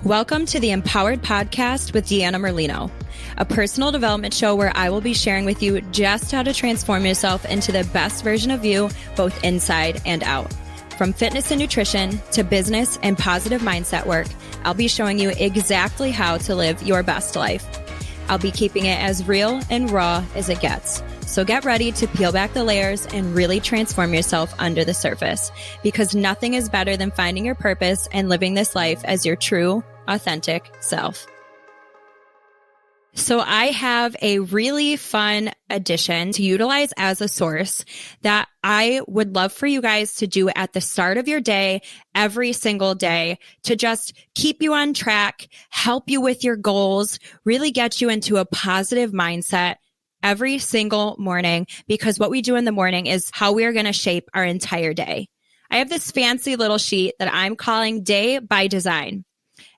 Welcome to the Empowered Podcast with Deanna Merlino, a personal development show where I will be sharing with you just how to transform yourself into the best version of you, both inside and out. From fitness and nutrition to business and positive mindset work, I'll be showing you exactly how to live your best life. I'll be keeping it as real and raw as it gets. So get ready to peel back the layers and really transform yourself under the surface, because nothing is better than finding your purpose and living this life as your true, authentic self. So I have a really fun addition to utilize as a source that I would love for you guys to do at the start of your day, every single day, to just keep you on track, help you with your goals, really get you into a positive mindset every single morning, because what we do in the morning is how we are going to shape our entire day. I have this fancy little sheet that I'm calling Day by Design,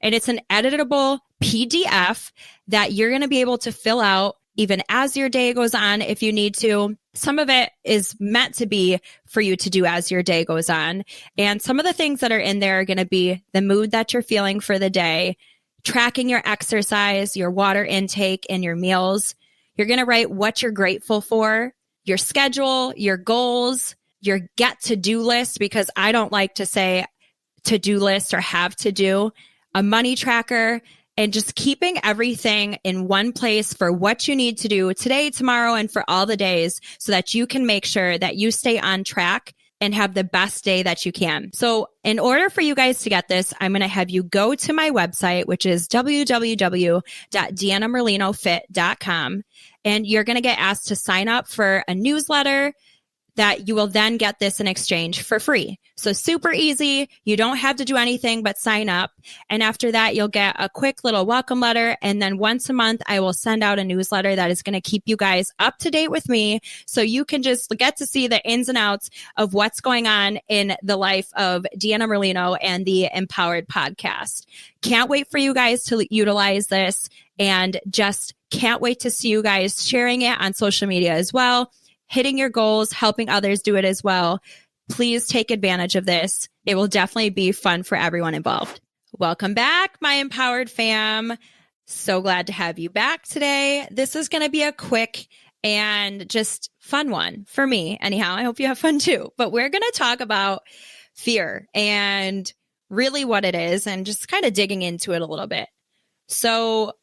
and it's an editable PDF that you're going to be able to fill out even as your day goes on if you need to. Some of it is meant to be for you to do as your day goes on. And some of the things that are in there are going to be the mood that you're feeling for the day, tracking your exercise, your water intake, and your meals. You're going to write what you're grateful for, your schedule, your goals, your get to-do list, because I don't like to say to-do list or have to do, a money tracker, and just keeping everything in one place for what you need to do today, tomorrow, and for all the days, so that you can make sure that you stay on track and have the best day that you can. So in order for you guys to get this, I'm going to have you go to my website, which is www.deannamerlinofit.com. And you're going to get asked to sign up for a newsletter that you will then get this in exchange for free. So super easy. You don't have to do anything but sign up. And after that, you'll get a quick little welcome letter. And then once a month, I will send out a newsletter that is going to keep you guys up to date with me, so you can just get to see the ins and outs of what's going on in the life of Deanna Merlino and the Empowered Podcast. Can't wait for you guys to utilize this, and just can't wait to see you guys sharing it on social media as well, hitting your goals, helping others do it as well. Please take advantage of this. It will definitely be fun for everyone involved. Welcome back, my Empowered fam. So glad to have you back today. This is going to be a quick and just fun one for me. Anyhow, I hope you have fun too. But we're going to talk about fear and really what it is, and just kind of digging into it a little bit. So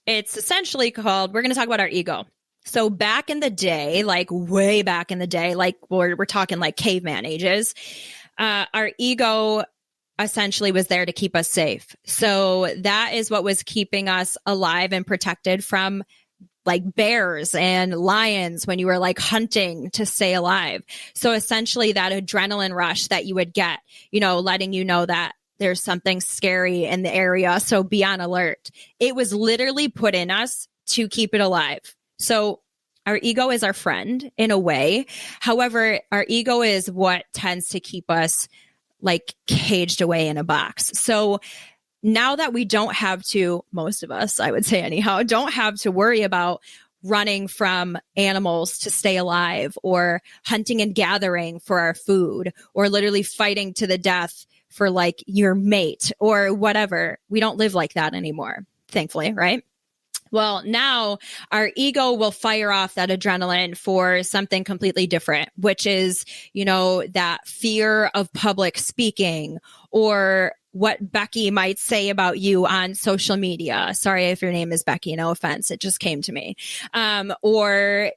it's essentially called, we're going to talk about our ego. So back in the day, like way back in the day, like we're talking like caveman ages, our ego essentially was there to keep us safe. So that is what was keeping us alive and protected from like bears and lions when you were like hunting to stay alive. So essentially that adrenaline rush that you would get, letting you know that there's something scary in the area, so be on alert. It was literally put in us to keep it alive. So our ego is our friend in a way. However, our ego is what tends to keep us like caged away in a box. So now that we don't have to, most of us, I would say anyhow, don't have to worry about running from animals to stay alive, or hunting and gathering for our food, or literally fighting to the death for like your mate or whatever. We don't live like that anymore, thankfully, right? Well, now our ego will fire off that adrenaline for something completely different, which is, that fear of public speaking, or what Becky might say about you on social media. Sorry if your name is Becky, no offense. It just came to me. Or,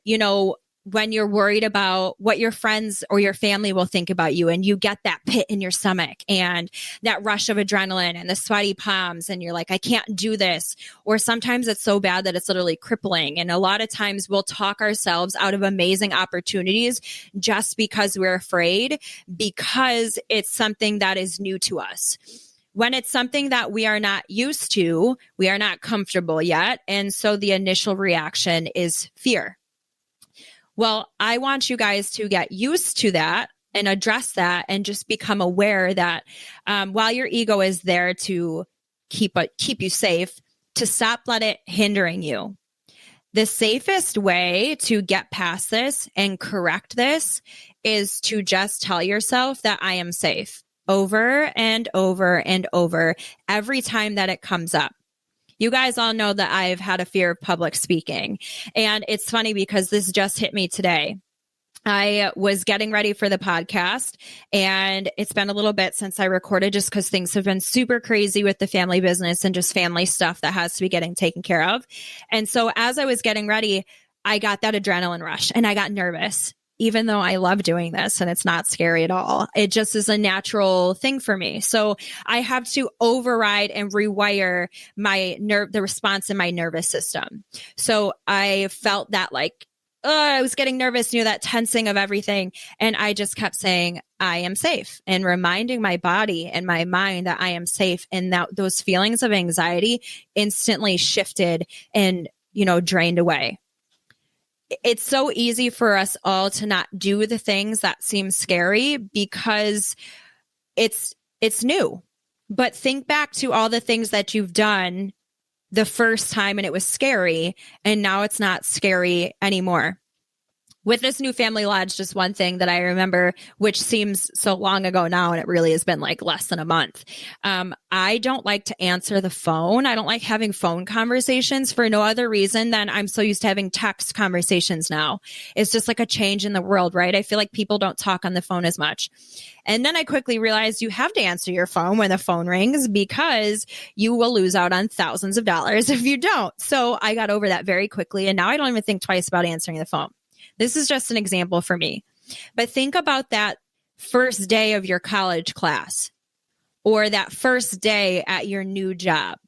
when you're worried about what your friends or your family will think about you, and you get that pit in your stomach and that rush of adrenaline and the sweaty palms, and you're like, I can't do this. Or sometimes it's so bad that it's literally crippling. And a lot of times we'll talk ourselves out of amazing opportunities just because we're afraid, because it's something that is new to us. When it's something that we are not used to, we are not comfortable yet. And so the initial reaction is fear. Well, I want you guys to get used to that and address that, and just become aware that while your ego is there to keep you safe, to stop let it hindering you. The safest way to get past this and correct this is to just tell yourself that I am safe. over and over and over every time that it comes up. You guys all know that I've had a fear of public speaking. And it's funny because this just hit me today. I was getting ready for the podcast, and it's been a little bit since I recorded just because things have been super crazy with the family business and just family stuff that has to be getting taken care of. And so as I was getting ready, I got that adrenaline rush and I got nervous, even though I love doing this and it's not scary at all. It just is a natural thing for me. So I have to override and rewire the response in my nervous system. So I felt that I was getting nervous, that tensing of everything. And I just kept saying, I am safe, and reminding my body and my mind that I am safe. And that those feelings of anxiety instantly shifted and, drained away. It's so easy for us all to not do the things that seem scary because it's new. But think back to all the things that you've done the first time and it was scary, and now it's not scary anymore. With this new family lodge, just one thing that I remember, which seems so long ago now, and it really has been less than a month. I don't like to answer the phone. I don't like having phone conversations for no other reason than I'm so used to having text conversations now. It's just like a change in the world, right? I feel like people don't talk on the phone as much. And then I quickly realized you have to answer your phone when the phone rings because you will lose out on thousands of dollars if you don't. So I got over that very quickly. And now I don't even think twice about answering the phone. This is just an example for me. But think about that first day of your college class, or that first day at your new job,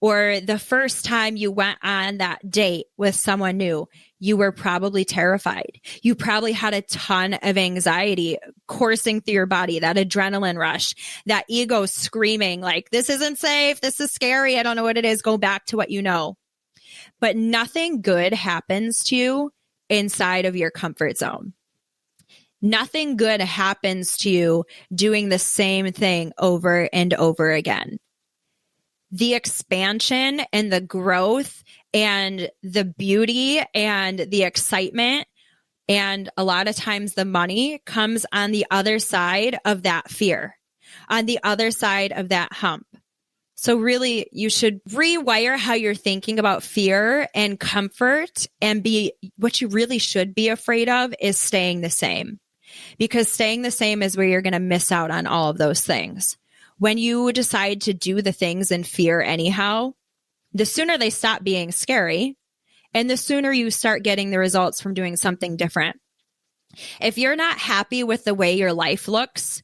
or the first time you went on that date with someone new. You were probably terrified. You probably had a ton of anxiety coursing through your body, that adrenaline rush, that ego screaming this isn't safe, this is scary, I don't know what it is, go back to what you know. But nothing good happens to you inside of your comfort zone. Nothing good happens to you doing the same thing over and over again. The expansion and the growth and the beauty and the excitement and a lot of times the money comes on the other side of that fear, on the other side of that hump. So really, you should rewire how you're thinking about fear and comfort, and what you really should be afraid of is staying the same, because staying the same is where you're going to miss out on all of those things. When you decide to do the things in fear anyhow, the sooner they stop being scary and the sooner you start getting the results from doing something different. If you're not happy with the way your life looks,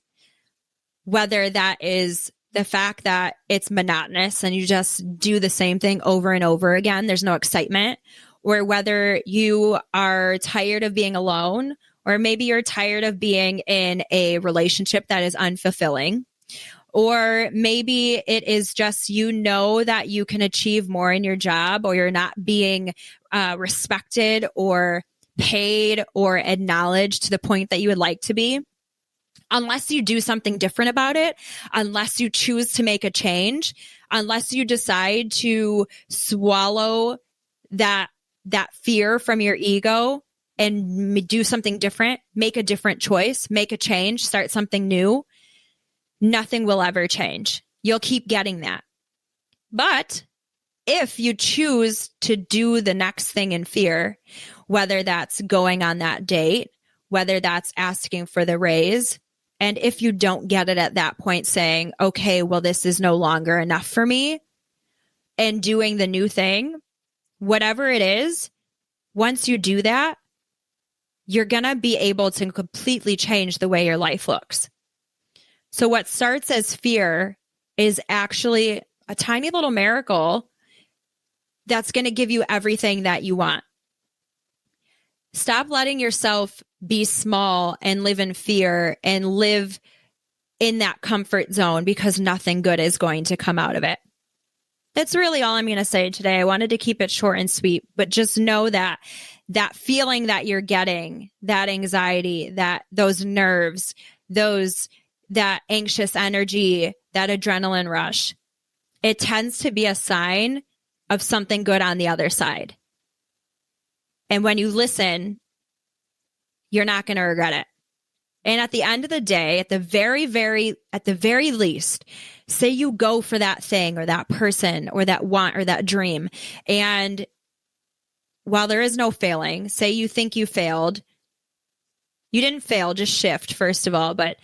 whether that is the fact that it's monotonous and you just do the same thing over and over again, there's no excitement, or whether you are tired of being alone, or maybe you're tired of being in a relationship that is unfulfilling, or maybe it is just that you can achieve more in your job, or you're not being respected or paid or acknowledged to the point that you would like to be. Unless you do something different about it, unless you choose to make a change, unless you decide to swallow that fear from your ego and do something different, make a different choice, make a change, start something new, nothing will ever change. You'll keep getting that. But if you choose to do the next thing in fear, whether that's going on that date, whether that's asking for the raise, and if you don't get it at that point, saying, okay, well, this is no longer enough for me, and doing the new thing, whatever it is, once you do that, you're going to be able to completely change the way your life looks. So what starts as fear is actually a tiny little miracle that's going to give you everything that you want. Stop letting yourself be small and live in fear and live in that comfort zone, because nothing good is going to come out of it. That's really all I'm going to say today. I wanted to keep it short and sweet, but just know that feeling that you're getting, that anxiety, those nerves, that anxious energy, that adrenaline rush, it tends to be a sign of something good on the other side. And when you listen, you're not going to regret it. And at the end of the day, at the very least, say you go for that thing or that person or that want or that dream. And while there is no failing, say you think you failed. You didn't fail, just shift, first of all. But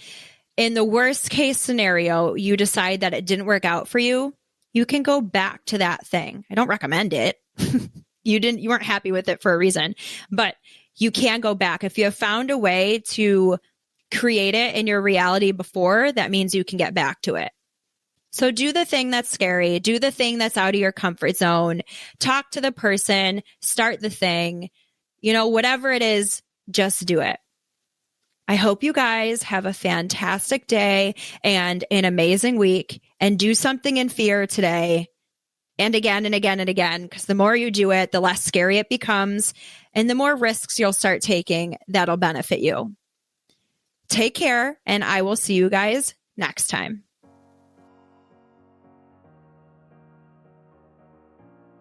in the worst case scenario, you decide that it didn't work out for you. You can go back to that thing. I don't recommend it. You weren't happy with it for a reason, but you can go back. If you have found a way to create it in your reality before, that means you can get back to it. So do the thing that's scary. Do the thing that's out of your comfort zone. Talk to the person. Start the thing. Whatever it is, just do it. I hope you guys have a fantastic day and an amazing week, and do something in fear today and again and again and again, because the more you do it, the less scary it becomes, and the more risks you'll start taking that'll benefit you. Take care, and I will see you guys next time.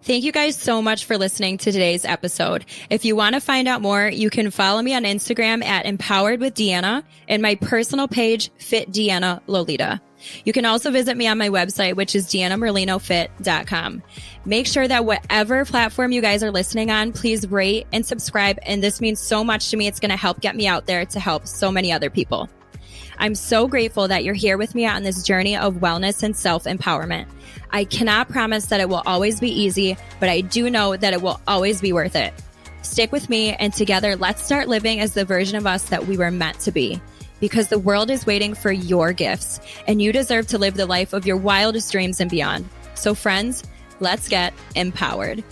Thank you guys so much for listening to today's episode. If you want to find out more, you can follow me on Instagram at Empowered with Deanna and my personal page, Fit Deanna Lolita. You can also visit me on my website, which is DeannaMerlinoFit.com. Make sure that whatever platform you guys are listening on, please rate and subscribe. And this means so much to me. It's going to help get me out there to help so many other people. I'm so grateful that you're here with me on this journey of wellness and self-empowerment. I cannot promise that it will always be easy, but I do know that it will always be worth it. Stick with me, and together, let's start living as the version of us that we were meant to be. Because the world is waiting for your gifts, and you deserve to live the life of your wildest dreams and beyond. So friends, let's get empowered.